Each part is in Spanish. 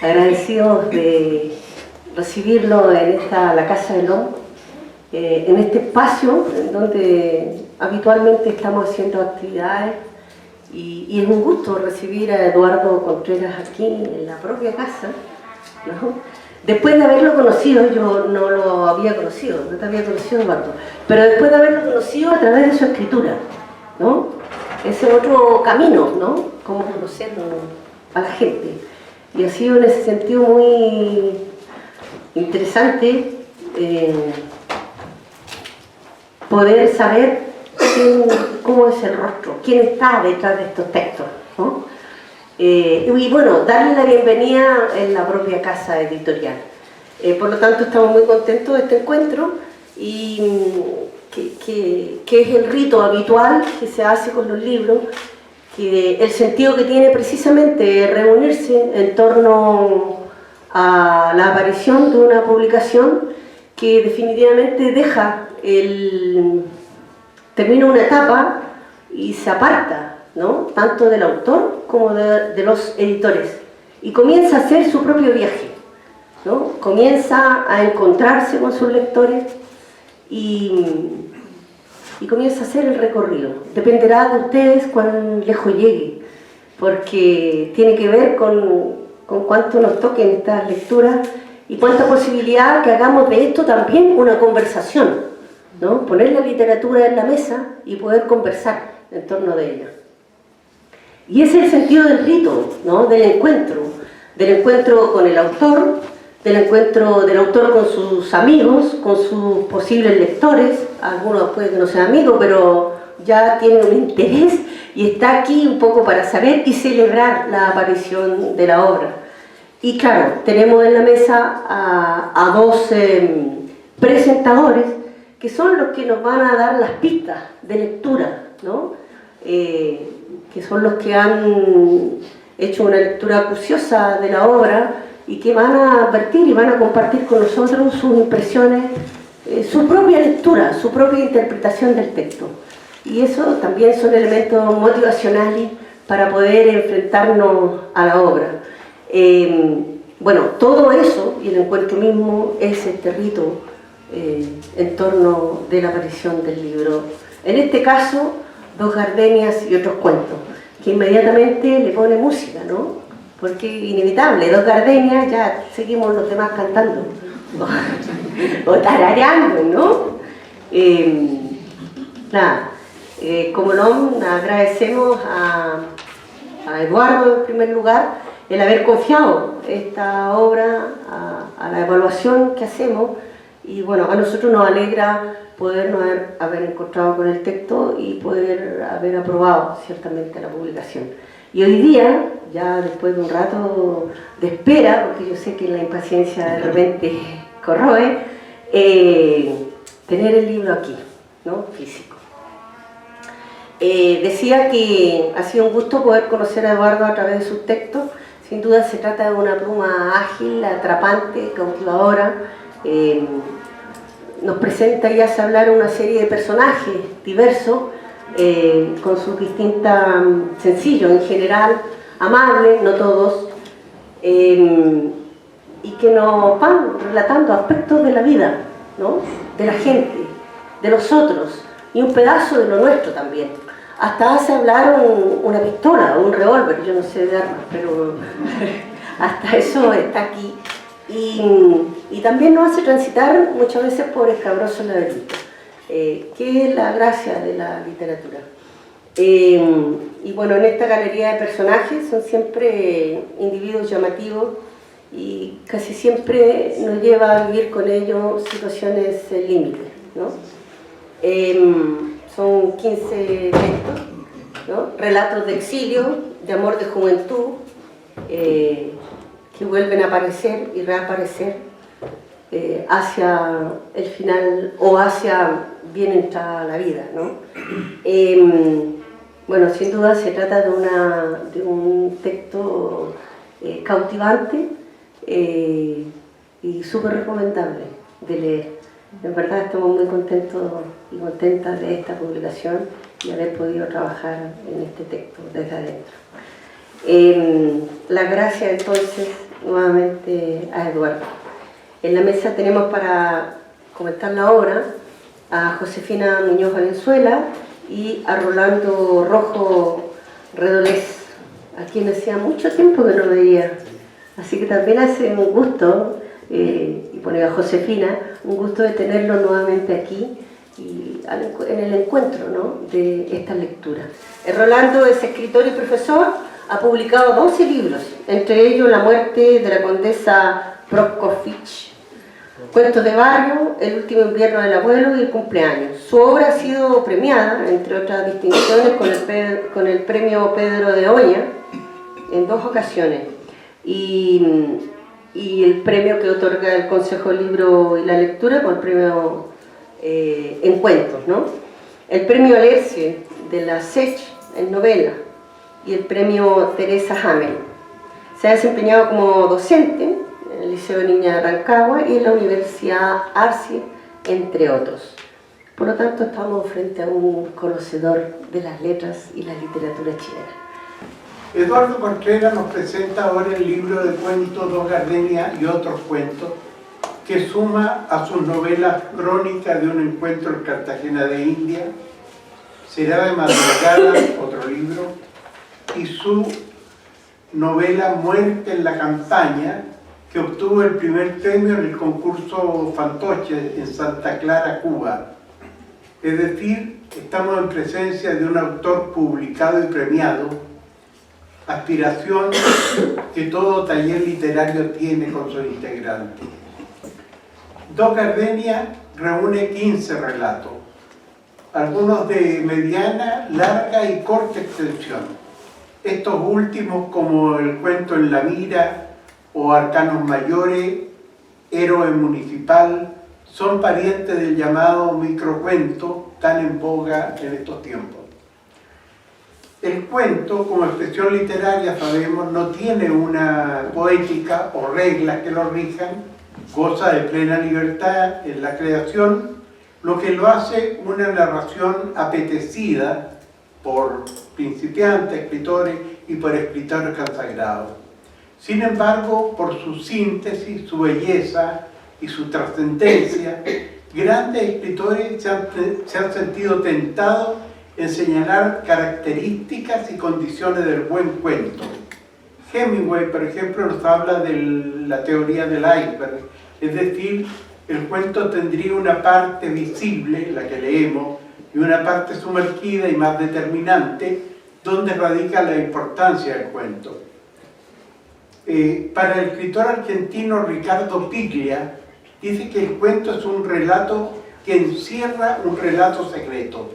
agradecidos de recibirlo en la Casa del Hombre, en este espacio en donde habitualmente estamos haciendo actividades y es un gusto recibir a Eduardo Contreras aquí en la propia casa, ¿no? Después de haberlo conocido, yo no lo había conocido, no te había conocido, Eduardo, pero después de haberlo conocido a través de su escritura, ¿no? Ese otro camino, ¿no? Cómo conocer a la gente. Y ha sido en ese sentido muy interesante poder saber cómo es el rostro, quién está detrás de estos textos, ¿no? Y bueno, darle la bienvenida en la propia casa editorial. Por lo tanto, estamos muy contentos de este encuentro y que es el rito habitual que se hace con los libros, que el sentido que tiene precisamente reunirse en torno a la aparición de una publicación que definitivamente termina una etapa y se aparta, ¿no? Tanto del autor como de los editores, y comienza a hacer su propio viaje, ¿no? Comienza a encontrarse con sus lectores y comienza a hacer el recorrido. Dependerá de ustedes cuán lejos llegue, porque tiene que ver con cuánto nos toquen estas lecturas y cuánta posibilidad que hagamos de esto también una conversación, ¿no? Poner la literatura en la mesa y poder conversar en torno de ella. Y ese es el sentido del rito, ¿no? Del encuentro con el autor, del encuentro del autor con sus amigos, con sus posibles lectores. Algunos pueden que no sean amigos, pero ya tienen un interés y está aquí un poco para saber y celebrar la aparición de la obra. Y claro, tenemos en la mesa a dos presentadores que son los que nos van a dar las pistas de lectura, ¿no? Que son los que han hecho una lectura acuciosa de la obra y que van a advertir y van a compartir con nosotros sus impresiones, su propia lectura, su propia interpretación del texto. Y eso también son elementos motivacionales para poder enfrentarnos a la obra. Bueno, todo eso y el encuentro mismo es este rito en torno de la aparición del libro. En este caso, Dos gardenias y otros cuentos, que inmediatamente le pone música, ¿no? Porque es inevitable, Dos gardenias, ya seguimos los demás cantando o tarareando, ¿no? Nada, como no, agradecemos a Eduardo en primer lugar el haber confiado esta obra a la evaluación que hacemos, y bueno, a nosotros nos alegra podernos haber encontrado con el texto y poder haber aprobado ciertamente la publicación. Y hoy día, ya después de un rato de espera, porque yo sé que la impaciencia de repente corroe, tener el libro aquí, ¿no? Físico. Decía que ha sido un gusto poder conocer a Eduardo a través de sus textos. Sin duda se trata de una pluma ágil, atrapante, cautivadora. Nos presenta y hace hablar una serie de personajes diversos, con sus distintas sencillos, en general amables, no todos, y que nos van relatando aspectos de la vida, ¿no? De la gente, de los otros, y un pedazo de lo nuestro también. Hasta hace hablar una pistola o un revólver, yo no sé de armas, pero hasta eso está aquí. Y también nos hace transitar muchas veces por escabrosos laberintos, que es la gracia de la literatura. Y bueno, en esta galería de personajes son siempre individuos llamativos y casi siempre nos lleva a vivir con ellos situaciones límites, ¿no? Son 15 textos, ¿no? Relatos de exilio, de amor de juventud, que vuelven a aparecer y reaparecer hacia el final o hacia bien entrada la vida, ¿no? Bueno, sin duda se trata de un texto cautivante y súper recomendable de leer. En verdad estamos muy contentos y contentas de esta publicación y haber podido trabajar en este texto desde adentro. La gracia entonces nuevamente a Eduardo. En la mesa tenemos para comentar la obra a Josefina Muñoz Valenzuela y a Rolando Rojo Redolés, a quien hacía mucho tiempo que no veía. Así que también hace un gusto, y pone a Josefina, un gusto de tenerlo nuevamente aquí y en el encuentro, ¿no?, de esta lectura. Rolando es escritor y profesor, ha publicado 12 libros, entre ellos La muerte de la condesa Prokofiev, Cuentos de barrio, El último invierno del abuelo y El cumpleaños. Su obra ha sido premiada, entre otras distinciones, con el premio Pedro de Oña en 2 ocasiones y el premio que otorga el Consejo del Libro y la Lectura con el premio en cuentos, ¿no? El premio Alerce de la SECH en novela y el premio Teresa Hamel. Se ha desempeñado como docente en el Liceo Niña de Rancagua y en la Universidad Arci, entre otros. Por lo tanto, estamos frente a un conocedor de las letras y la literatura chilena. Eduardo Contreras nos presenta ahora el libro de cuentos Dos Gardenias y otros cuentos, que suma a sus novelas Crónica de un encuentro en Cartagena de India, Será de madrugada, otro libro, y su novela Muerte en la campaña, que obtuvo el primer premio en el concurso Fantoche en Santa Clara, Cuba. Es decir, estamos en presencia de un autor publicado y premiado, aspiración que todo taller literario tiene con sus integrantes. Dos Gardenias reúne 15 relatos, algunos de mediana, larga y corta extensión. Estos últimos, como el cuento En la mira o Arcanos mayores, Héroe municipal, son parientes del llamado microcuento tan en boga en estos tiempos. El cuento, como expresión literaria, sabemos, no tiene una poética o reglas que lo rijan, goza de plena libertad en la creación, lo que lo hace una narración apetecida por principiantes, escritores y por escritores consagrados. Sin embargo, por su síntesis, su belleza y su trascendencia, grandes escritores se han sentido tentados en señalar características y condiciones del buen cuento. Hemingway, por ejemplo, nos habla de la teoría del iceberg, es decir, el cuento tendría una parte visible, la que leemos, y una parte sumergida y más determinante, donde radica la importancia del cuento. Para el escritor argentino Ricardo Piglia, dice que el cuento es un relato que encierra un relato secreto.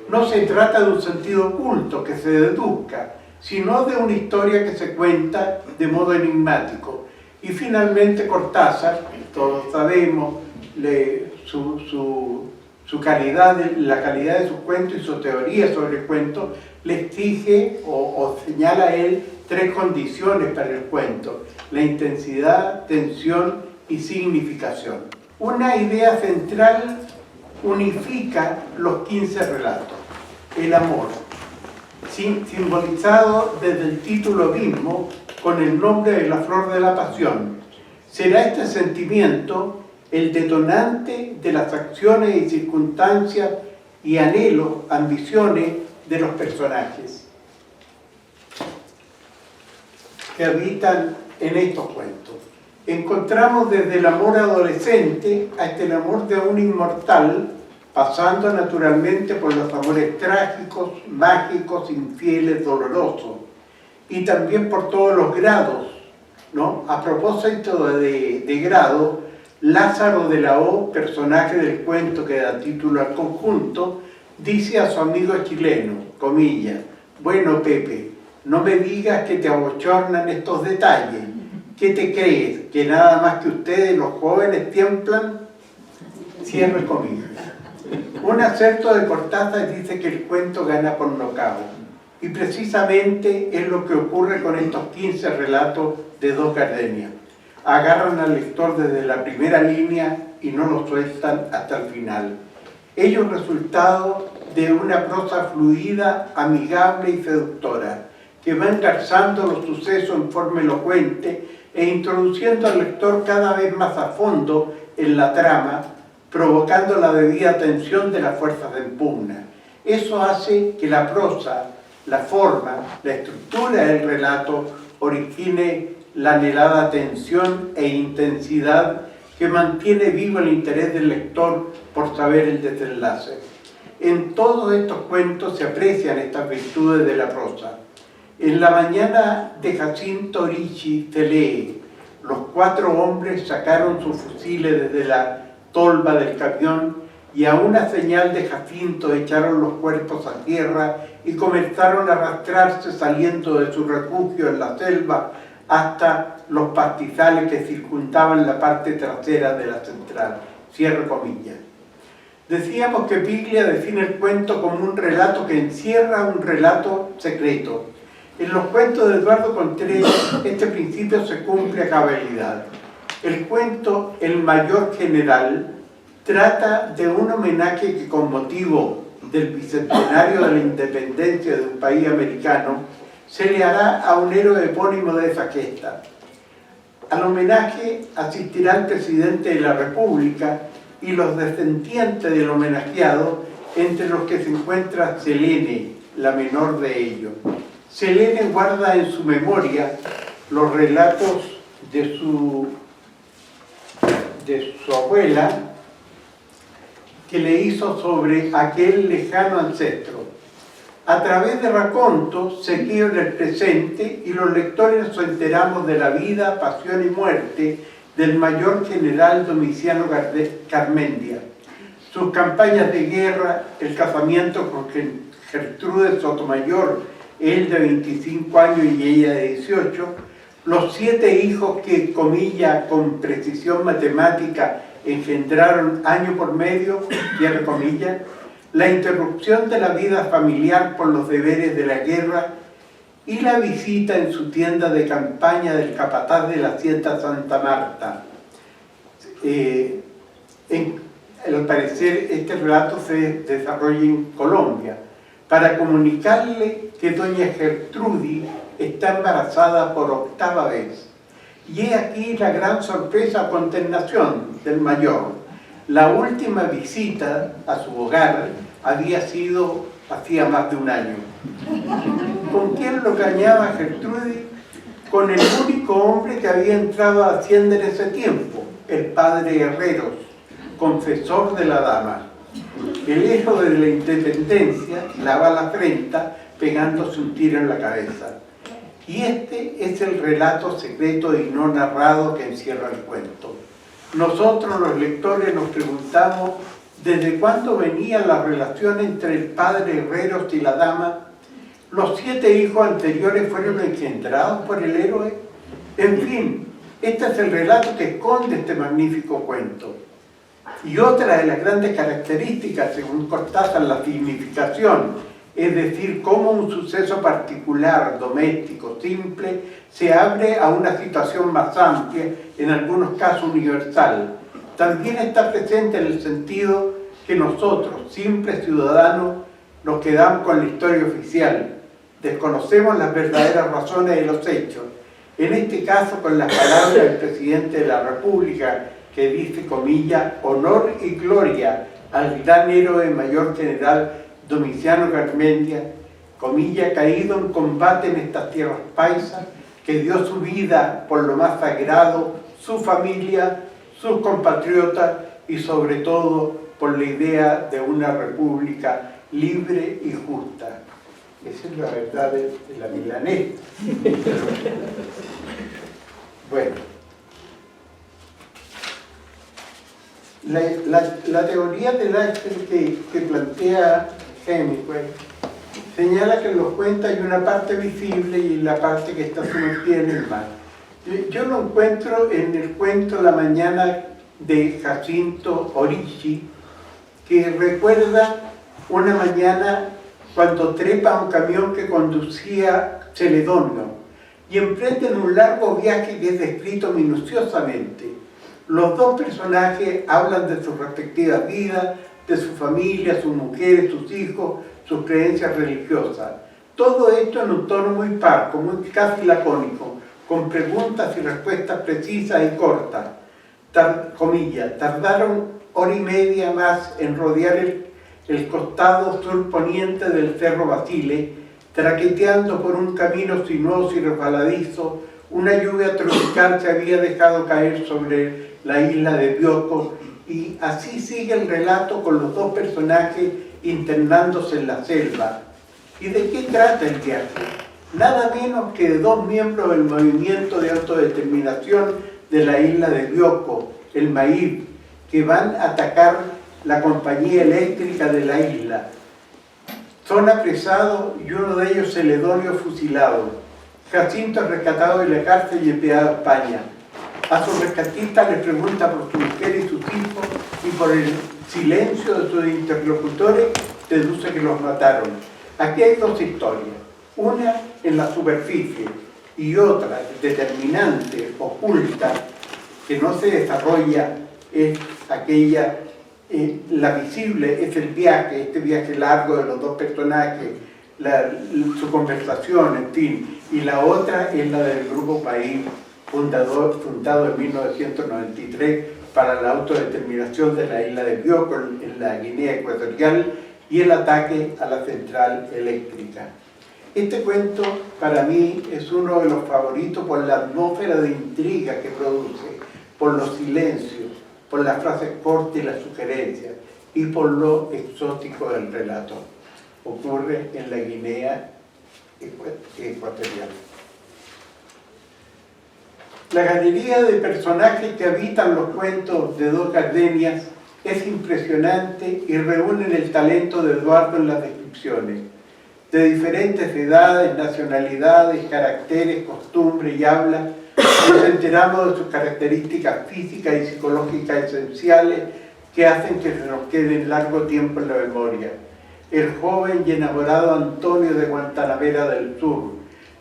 No se trata de un sentido oculto que se deduzca, sino de una historia que se cuenta de modo enigmático. Y finalmente Cortázar, todos sabemos su calidad, la calidad de sus cuentos y su teoría sobre el cuento, le exige o señala a él 3 condiciones para el cuento: la intensidad, tensión y significación. Una idea central unifica los 15 relatos: el amor, simbolizado desde el título mismo con el nombre de la flor de la pasión. Será este sentimiento el detonante de las acciones y circunstancias y anhelos, ambiciones de los personajes que habitan en estos cuentos. Encontramos desde el amor adolescente hasta el amor de un inmortal, pasando naturalmente por los amores trágicos, mágicos, infieles, dolorosos, y también por todos los grados, ¿no? A propósito de grado, Lázaro de la O, personaje del cuento que da título al conjunto, dice a su amigo chileno, comillas: bueno, Pepe, no me digas que te abochornan estos detalles. ¿Qué te crees? ¿Que nada más que ustedes, los jóvenes, tiemblan? Cierre comillas. Un acerto de Cortázar dice que el cuento gana por nocaut. Y precisamente es lo que ocurre con estos 15 relatos de Dos Gardenias. Agarran al lector desde la primera línea y no lo sueltan hasta el final. Ello es resultado de una prosa fluida, amigable y seductora, que va engarzando los sucesos en forma elocuente e introduciendo al lector cada vez más a fondo en la trama, provocando la debida atención de las fuerzas de impugna. Eso hace que la prosa, la forma, la estructura del relato origine la anhelada tensión e intensidad que mantiene vivo el interés del lector por saber el desenlace. En todos estos cuentos se aprecian estas virtudes de la prosa. En La mañana de Jacinto Orichi se lee: los 4 hombres sacaron sus fusiles desde la tolva del camión y a una señal de Jacinto echaron los cuerpos a tierra y comenzaron a arrastrarse saliendo de su refugio en la selva hasta los pastizales que circundaban la parte trasera de la central. Cierre comillas. Decíamos que Piglia define el cuento como un relato que encierra un relato secreto. En los cuentos de Eduardo Contreras este principio se cumple a cabalidad. El cuento El Mayor General trata de un homenaje que, con motivo del bicentenario de la independencia de un país americano, se le hará a un héroe epónimo de esa gesta. Al homenaje asistirá el presidente de la República y los descendientes del homenajeado, entre los que se encuentra Selene, la menor de ellos. Selene guarda en su memoria los relatos de su abuela, que le hizo sobre aquel lejano ancestro. A través de racontos se quiebra el presente y los lectores nos enteramos de la vida, pasión y muerte del mayor general Domiciano Garmendia, sus campañas de guerra, el casamiento con Gertrude Sotomayor, él de 25 años y ella de 18, los 7 hijos que, comilla, con precisión matemática engendraron año por medio, cierre comillas, la interrupción de la vida familiar por los deberes de la guerra y la visita en su tienda de campaña del capataz de la hacienda Santa Marta. Al parecer este relato se desarrolla en Colombia, para comunicarle que doña Gertrudis está embarazada por 8ª vez. Y he aquí la gran sorpresa o consternación del mayor. La última visita a su hogar había sido hacía más de un año. ¿Con quién lo cañaba Gertrudis? Con el único hombre que había entrado a Hacienda en ese tiempo, el padre Herreros, confesor de la dama. El héroe de la independencia lava la frente pegándose un tiro en la cabeza. Y este es el relato secreto y no narrado que encierra el cuento. Nosotros los lectores nos preguntamos desde cuándo venía la relación entre el padre Herreros y la dama. ¿Los 7 hijos anteriores fueron engendrados por el héroe? En fin, este es el relato que esconde este magnífico cuento. Y otra de las grandes características, según Cortázar, la significación, es decir, cómo un suceso particular, doméstico, simple, se abre a una situación más amplia, en algunos casos universal. También está presente en el sentido que nosotros, simples ciudadanos, nos quedamos con la historia oficial, desconocemos las verdaderas razones de los hechos. En este caso, con las palabras del presidente de la República, que dice, comilla, honor y gloria al gran héroe mayor general Domiciano Garmendia, comilla, caído en combate en estas tierras paisas, que dio su vida por lo más sagrado, su familia, sus compatriotas y sobre todo por la idea de una república libre y justa. Esa es la verdad de la milanesa. Bueno, la teoría del Axel que plantea Hemingway señala que en los cuentos hay una parte visible y la parte que está sumergida en el mar. Yo lo encuentro en el cuento La mañana de Jacinto Orichi, que recuerda una mañana cuando trepa un camión que conducía Celedonio y emprenden un largo viaje que es descrito minuciosamente. Los 2 personajes hablan de sus respectivas vidas, de su familia, sus mujeres, sus hijos, sus creencias religiosas. Todo esto en un tono muy parco, muy casi lacónico, con preguntas y respuestas precisas y cortas. Tardaron hora y media más en rodear el costado surponiente del Cerro Basile, traqueteando por un camino sinuoso y resbaladizo. Una lluvia tropical se había dejado caer sobre la isla de Bioko, y así sigue el relato con los dos personajes internándose en la selva. ¿Y de qué trata el viaje? Nada menos que de dos miembros del movimiento de autodeterminación de la isla de Bioko, el MAIB, que van a atacar la compañía eléctrica de la isla. Son apresados y uno de ellos, Celedonio, fusilado. Jacinto es rescatado de la cárcel y enviado a España. A sus rescatistas les pregunta por su mujer y sus hijos, y por el silencio de sus interlocutores deduce que los mataron. Aquí hay dos historias, una en la superficie y otra determinante, oculta, que no se desarrolla, es aquella, la visible, es el viaje, este viaje largo de los dos personajes, su conversación, en fin, y la otra es la del Grupo País, fundado en 1993 para la autodeterminación de la isla de Bioko en la Guinea Ecuatorial y el ataque a la central eléctrica. Este cuento para mí es uno de los favoritos por la atmósfera de intriga que produce, por los silencios, por las frases cortas y las sugerencias, y por lo exótico del relato. Ocurre en la Guinea Ecuatorial. La galería de personajes que habitan los cuentos de Dos Gardenias es impresionante y reúnen el talento de Eduardo en las descripciones. De diferentes edades, nacionalidades, caracteres, costumbres y habla, nos enteramos de sus características físicas y psicológicas esenciales que hacen que se nos queden largo tiempo en la memoria. El joven y enamorado Antonio de Guantanamera del Sur,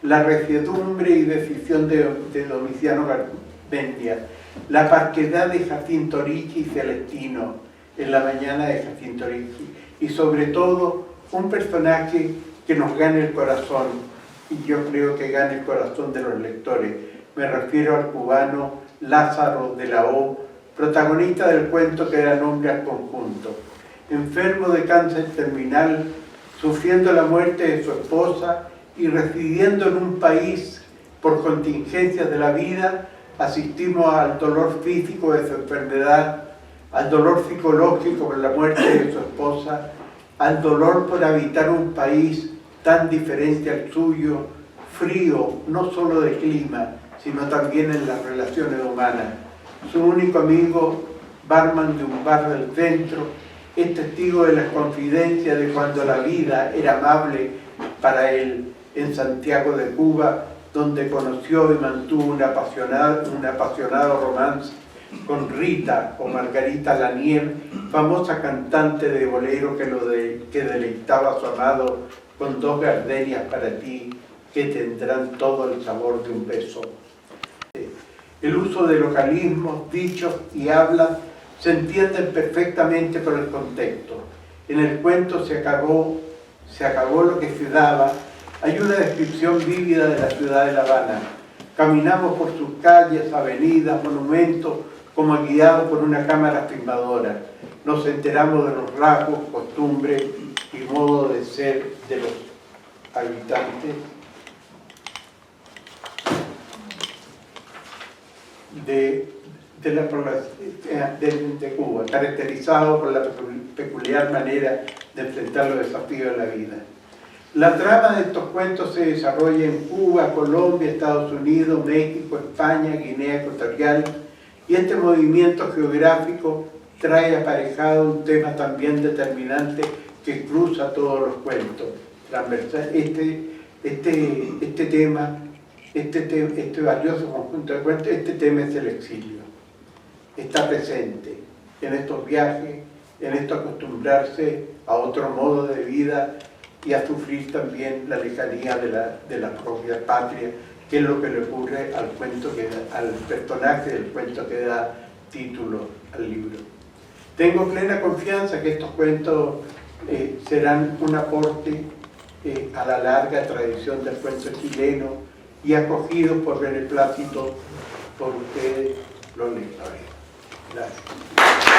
la resiedumbre y decisión de Domiciano Garmendia, la parquedad de Jacinto Ricci y Celestino en la mañana de Jacinto Ricci, y sobre todo un personaje que nos gane el corazón, y yo creo que gane el corazón de los lectores. Me refiero al cubano Lázaro de la O, protagonista del cuento que da nombre al conjunto. Enfermo de cáncer terminal, sufriendo la muerte de su esposa y residiendo en un país por contingencias de la vida, asistimos al dolor físico de su enfermedad, al dolor psicológico por la muerte de su esposa, al dolor por habitar un país tan diferente al suyo, frío, no solo de clima, sino también en las relaciones humanas. Su único amigo, barman de un bar del centro, es testigo de las confidencias de cuando la vida era amable para él en Santiago de Cuba, donde conoció y mantuvo un apasionado romance con Rita o Margarita Lanier, famosa cantante de bolero que deleitaba a su amado con dos gardenias para ti, que tendrán todo el sabor de un beso. El uso de localismos, dichos y hablas se entienden perfectamente por el contexto. En el cuento se acabó lo que se daba. Hay una descripción vívida de la ciudad de La Habana. Caminamos por sus calles, avenidas, monumentos, como guiados por una cámara filmadora. Nos enteramos de los rasgos, costumbres y modo de ser de los habitantes de Cuba, caracterizado por la peculiar manera de enfrentar los desafíos de la vida. La trama de estos cuentos se desarrolla en Cuba, Colombia, Estados Unidos, México, España, Guinea Ecuatorial, y este movimiento geográfico trae aparejado un tema también determinante que cruza todos los cuentos. Este valioso conjunto de cuentos, este tema es el exilio. Está presente en estos viajes, en esto acostumbrarse a otro modo de vida y a sufrir también la lejanía de la propia patria, que es lo que le ocurre al personaje del cuento que da título al libro. Tengo plena confianza que estos cuentos serán un aporte a la larga tradición del cuento chileno y acogido por beneplácito por ustedes, los lectores. Gracias.